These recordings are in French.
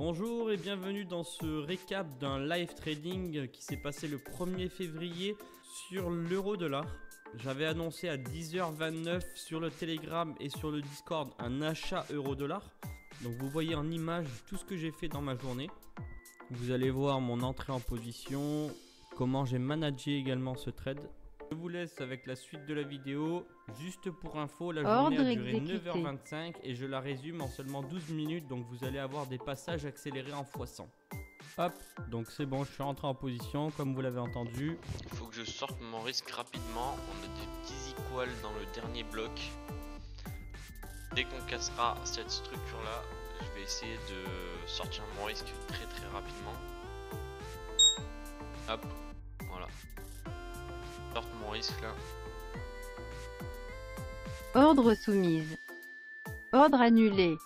Bonjour et bienvenue dans ce récap d'un live trading qui s'est passé le 1er février sur l'euro-dollar. J'avais annoncé à 10h29 sur le Telegram et sur le Discord un achat euro-dollar. Donc vous voyez en image tout ce que j'ai fait dans ma journée. Vous allez voir mon entrée en position, comment j'ai managé également ce trade. Je vous laisse avec la suite de la vidéo. Juste pour info, la journée a duré 9h25 et je la résume en seulement 12 minutes. Donc vous allez avoir des passages accélérés en x100. Hop, donc c'est bon, je suis rentré en position comme vous l'avez entendu. Il faut que je sorte mon risque rapidement. On a des petits equals dans le dernier bloc. Dès qu'on cassera cette structure là, je vais essayer de sortir mon risque très rapidement. Hop, voilà. Je sorte mon risque là. Ordre soumise. Ordre annulé.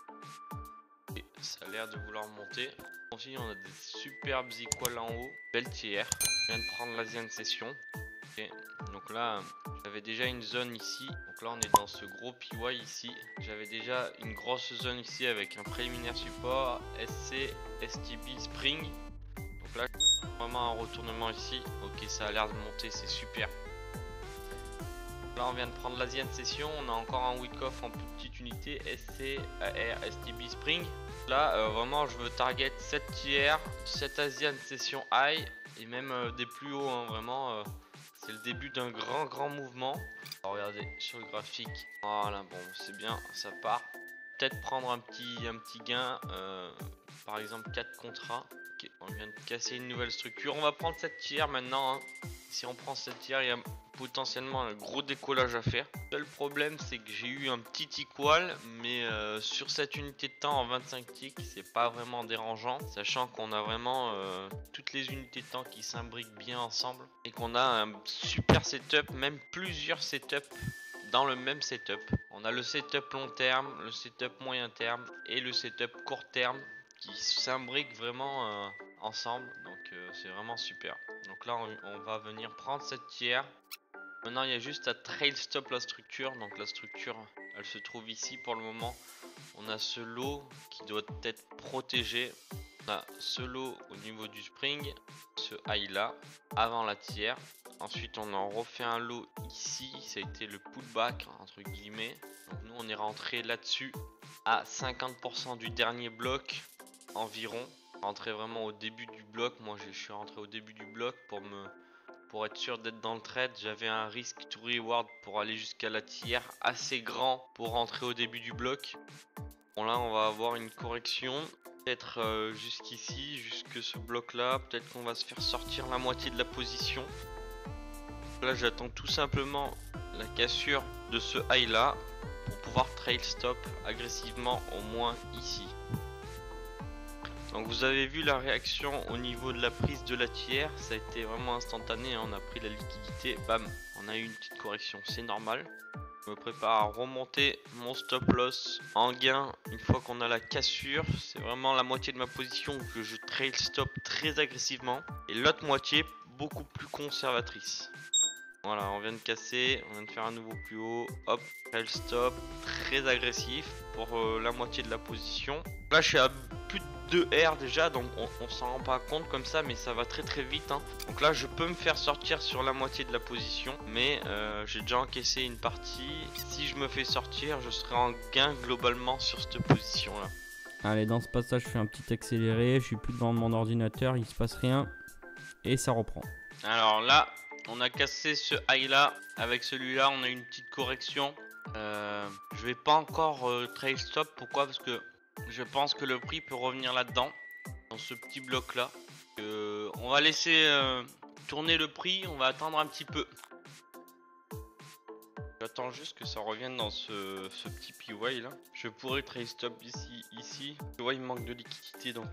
Et ça a l'air de vouloir monter. Ensuite on a des superbes equals en haut. Belle tiers. Je viens de prendre l'Asian session. Okay. Donc là j'avais déjà une zone ici. Donc là on est dans ce gros PY ici. J'avais déjà une grosse zone ici avec un préliminaire support SC, STB, Spring. Donc là vraiment un retournement ici. Ok, ça a l'air de monter, c'est super. Là on vient de prendre l'Asian session, on a encore un wick off en plus petite unité, SC, AR, STB, Spring. Là vraiment je veux target 7 tiers, 7 Asian session high et même des plus hauts, hein, vraiment c'est le début d'un grand mouvement. Alors, regardez sur le graphique, voilà, bon c'est bien, ça part. Peut-être prendre un petit gain, par exemple 4 contrats. Okay, on vient de casser une nouvelle structure, on va prendre cette tiers maintenant, hein. Si on prend cette tiers, il y a potentiellement un gros décollage à faire. Le seul problème c'est que j'ai eu un petit equal, mais sur cette unité de temps en 25 ticks c'est pas vraiment dérangeant, sachant qu'on a vraiment toutes les unités de temps qui s'imbriquent bien ensemble et qu'on a un super setup, même plusieurs setups dans le même setup. On a le setup long terme, le setup moyen terme et le setup court terme qui s'imbriquent vraiment ensemble, donc c'est vraiment super. Donc là on va venir prendre cette tiers. Maintenant il y a juste à trail stop la structure, donc la structure elle se trouve ici pour le moment. On a ce lot qui doit être protégé, on a ce lot au niveau du spring, ce high là avant la tiers. Ensuite on en refait un lot ici, ça a été le pullback entre guillemets. Donc nous on est rentré là-dessus à 50% du dernier bloc environ. Rentré vraiment au début du bloc, moi je suis rentré au début du bloc pour être sûr d'être dans le trade. J'avais un risk to reward pour aller jusqu'à la tiers assez grand pour rentrer au début du bloc. Bon là on va avoir une correction, peut-être jusqu'ici, jusque ce bloc là, peut-être qu'on va se faire sortir la moitié de la position. Là j'attends tout simplement la cassure de ce high là pour pouvoir trail stop agressivement au moins ici. Donc vous avez vu la réaction au niveau de la prise de la tiers, ça a été vraiment instantané, hein. On a pris la liquidité, bam, on a eu une petite correction, c'est normal. Je me prépare à remonter mon stop loss en gain une fois qu'on a la cassure. C'est vraiment la moitié de ma position que je trail stop très agressivement et l'autre moitié beaucoup plus conservatrice. Voilà, on vient de casser, on vient de faire un nouveau plus haut, hop, trail stop, très agressif pour la moitié de la position. Là je suis à plus de 2 R déjà, donc on s'en rend pas compte comme ça, mais ça va très vite, hein. Donc là je peux me faire sortir sur la moitié de la position, mais j'ai déjà encaissé une partie. Si je me fais sortir, je serai en gain globalement sur cette position là. Allez, dans ce passage je fais un petit accéléré, je suis plus devant mon ordinateur, il se passe rien et ça reprend. Alors là on a cassé ce high là, avec celui-là on a une petite correction. Je vais pas encore trail stop, pourquoi? Parce que je pense que le prix peut revenir là-dedans, dans ce petit bloc là. On va laisser tourner le prix, on va attendre un petit peu. J'attends juste que ça revienne dans ce petit PY là. Je pourrais trail stop ici. Je vois il manque de liquidité, donc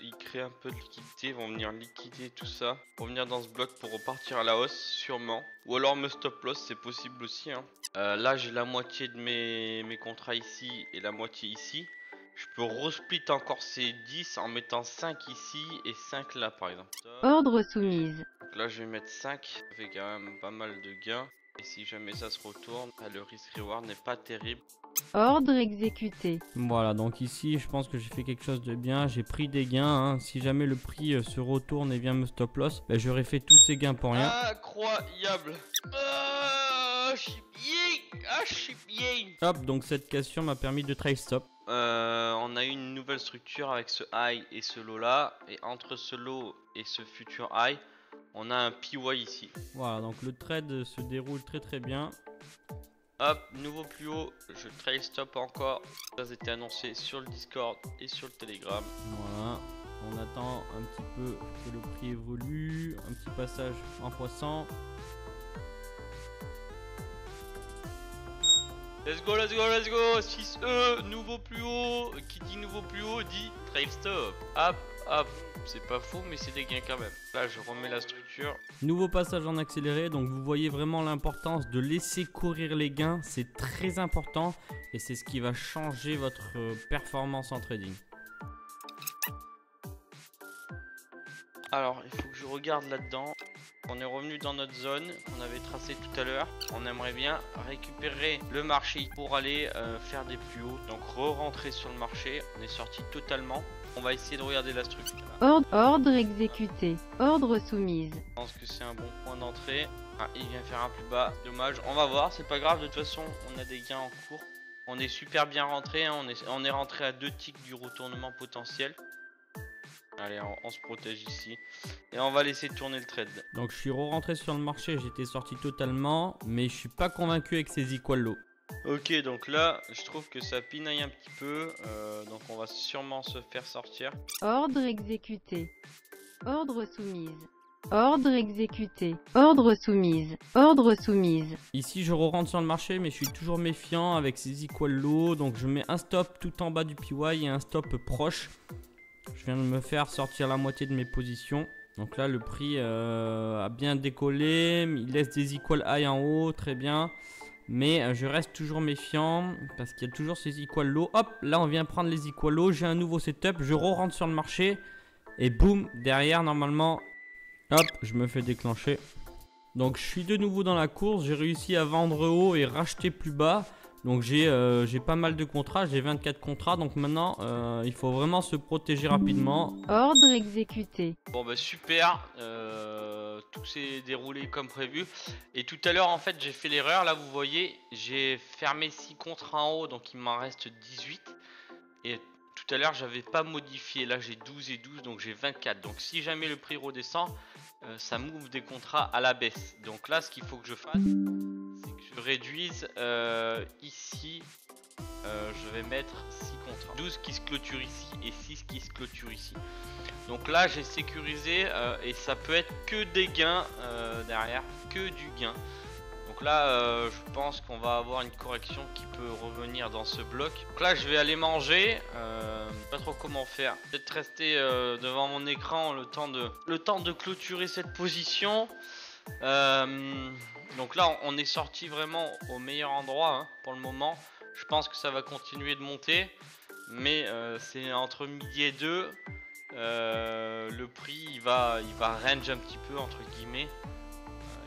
ils créent un peu de liquidité, ils vont venir liquider tout ça, revenir dans ce bloc pour repartir à la hausse sûrement. Ou alors me stop loss, c'est possible aussi, hein. Là j'ai la moitié de mes contrats ici et la moitié ici. Je peux resplit encore ces 10 en mettant 5 ici et 5 là par exemple. Ordre soumise. Donc là je vais mettre 5, ça fait quand même pas mal de gains. Et si jamais ça se retourne, le risk reward n'est pas terrible. Ordre exécuté. Voilà, donc ici, je pense que j'ai fait quelque chose de bien. J'ai pris des gains. Hein. Si jamais le prix se retourne et vient me stop loss, ben, j'aurais fait tous ces gains pour rien. Incroyable. Je suis bien. Je suis bien. Hop, donc cette question m'a permis de trail stop. On a eu une nouvelle structure avec ce high et ce low là. Et entre ce low et ce futur high, on a un PY ici. Voilà, donc le trade se déroule très bien. Hop, nouveau plus haut, je trail stop encore. Ça a été annoncé sur le Discord et sur le Telegram. Voilà, on attend un petit peu que le prix évolue. Un petit passage en x100. Let's go, let's go, let's go. 6E, nouveau plus haut. Qui dit nouveau plus haut dit trail stop. Hop, hop. C'est pas faux, mais c'est des gains quand même. Là, je remets la structure. Nouveau passage en accéléré, donc vous voyez vraiment l'importance de laisser courir les gains. C'est très important et c'est ce qui va changer votre performance en trading. Alors, il faut que je regarde là-dedans. On est revenu dans notre zone qu'on avait tracée tout à l'heure. On aimerait bien récupérer le marché pour aller faire des plus hauts. Donc re-rentrer sur le marché. On est sorti totalement. On va essayer de regarder la structure. Ordre exécuté. Ordre soumise. Je pense que c'est un bon point d'entrée. Ah, il vient faire un plus bas. Dommage. On va voir. C'est pas grave. De toute façon, on a des gains en cours. On est super bien rentré. Hein. On est rentré à 2 ticks du retournement potentiel. Allez, on se protège ici. Et on va laisser tourner le trade. Donc je suis re-rentré sur le marché, j'étais sorti totalement, mais je suis pas convaincu avec ces equal low. Ok, donc là, je trouve que ça pinaille un petit peu. Donc on va sûrement se faire sortir. Ordre exécuté. Ordre soumise. Ordre exécuté. Ordre soumise. Ordre soumise. Ici je re-rentre sur le marché, mais je suis toujours méfiant avec ces equal low. Donc je mets un stop tout en bas du PY et un stop proche. Je viens de me faire sortir la moitié de mes positions. Donc là le prix a bien décollé. Il laisse des equal high en haut, très bien. Mais je reste toujours méfiant parce qu'il y a toujours ces equal low. Hop, là on vient prendre les equal low. J'ai un nouveau setup, je re-rentre sur le marché. Et boum, derrière normalement, hop, je me fais déclencher. Donc je suis de nouveau dans la course. J'ai réussi à vendre haut et racheter plus bas. Donc j'ai pas mal de contrats, j'ai 24 contrats, donc maintenant il faut vraiment se protéger rapidement. Ordre exécuté. Bon bah super, tout s'est déroulé comme prévu. Et tout à l'heure en fait j'ai fait l'erreur, là vous voyez, j'ai fermé 6 contrats en haut, donc il m'en reste 18. Et tout à l'heure j'avais pas modifié, là j'ai 12 et 12, donc j'ai 24. Donc si jamais le prix redescend, ça m'ouvre des contrats à la baisse. Donc là ce qu'il faut que je fasse, c'est que je réduise ici, je vais mettre 6 contrats, 12 qui se clôturent ici et 6 qui se clôturent ici. Donc là j'ai sécurisé et ça peut être que des gains derrière, que du gain. Donc là je pense qu'on va avoir une correction qui peut revenir dans ce bloc. Donc là je vais aller manger, pas trop comment faire, peut-être rester devant mon écran le temps de clôturer cette position. Donc là on est sorti vraiment au meilleur endroit hein, pour le moment. Je pense que ça va continuer de monter, mais c'est entre midi et 2. Le prix il va range un petit peu entre guillemets.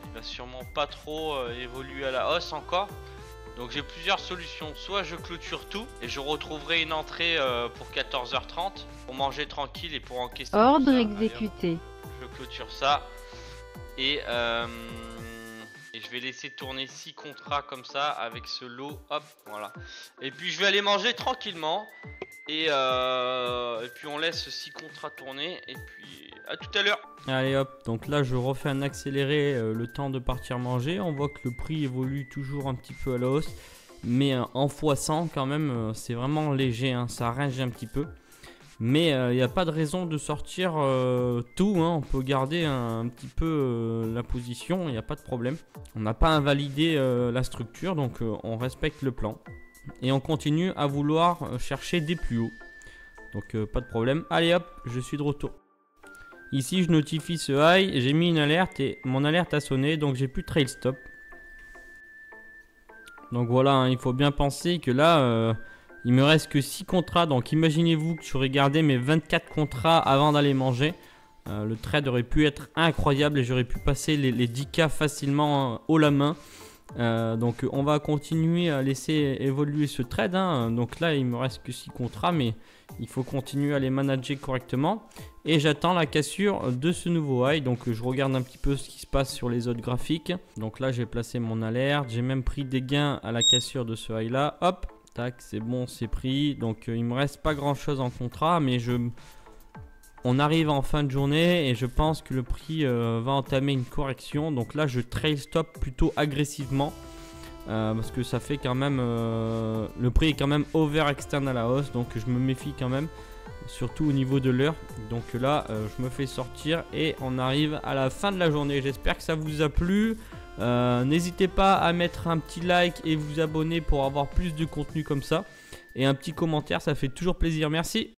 Il va sûrement pas trop évoluer à la hausse encore. Donc j'ai plusieurs solutions. Soit je clôture tout et je retrouverai une entrée pour 14h30 pour manger tranquille et pour encaisser. Ordre exécuté. Allez, je clôture ça et je vais laisser tourner 6 contrats comme ça avec ce lot. Hop, voilà. Et puis je vais aller manger tranquillement et puis on laisse 6 contrats tourner et puis à tout à l'heure. Allez hop, donc là je refais un accéléré le temps de partir manger. On voit que le prix évolue toujours un petit peu à la hausse, mais en x100 quand même c'est vraiment léger, hein, ça range un petit peu. Mais il n'y a pas de raison de sortir tout, hein. On peut garder un petit peu la position, il n'y a pas de problème. On n'a pas invalidé la structure, donc on respecte le plan. Et on continue à vouloir chercher des plus hauts. Donc pas de problème. Allez hop, je suis de retour. Ici je notifie ce high, j'ai mis une alerte et mon alerte a sonné, donc j'ai plus de trail stop. Donc voilà, hein, il faut bien penser que là... il me reste que 6 contrats, donc imaginez-vous que j'aurais gardé mes 24 contrats avant d'aller manger. Le trade aurait pu être incroyable et j'aurais pu passer les 10K facilement haut la main. Donc on va continuer à laisser évoluer ce trade, hein. Donc là il me reste que 6 contrats, mais il faut continuer à les manager correctement. Et j'attends la cassure de ce nouveau high. Donc je regarde un petit peu ce qui se passe sur les autres graphiques. Donc là j'ai placé mon alerte, j'ai même pris des gains à la cassure de ce high là. Hop, tac, c'est bon, c'est pris. Donc il me reste pas grand chose en contrat, mais on arrive en fin de journée et je pense que le prix va entamer une correction. Donc là je trail stop plutôt agressivement parce que ça fait quand même le prix est quand même overextend à la hausse, donc je me méfie quand même, surtout au niveau de l'heure. Donc là je me fais sortir et on arrive à la fin de la journée. J'espère que ça vous a plu. N'hésitez pas à mettre un petit like et vous abonner pour avoir plus de contenu comme ça, et un petit commentaire, ça fait toujours plaisir. Merci.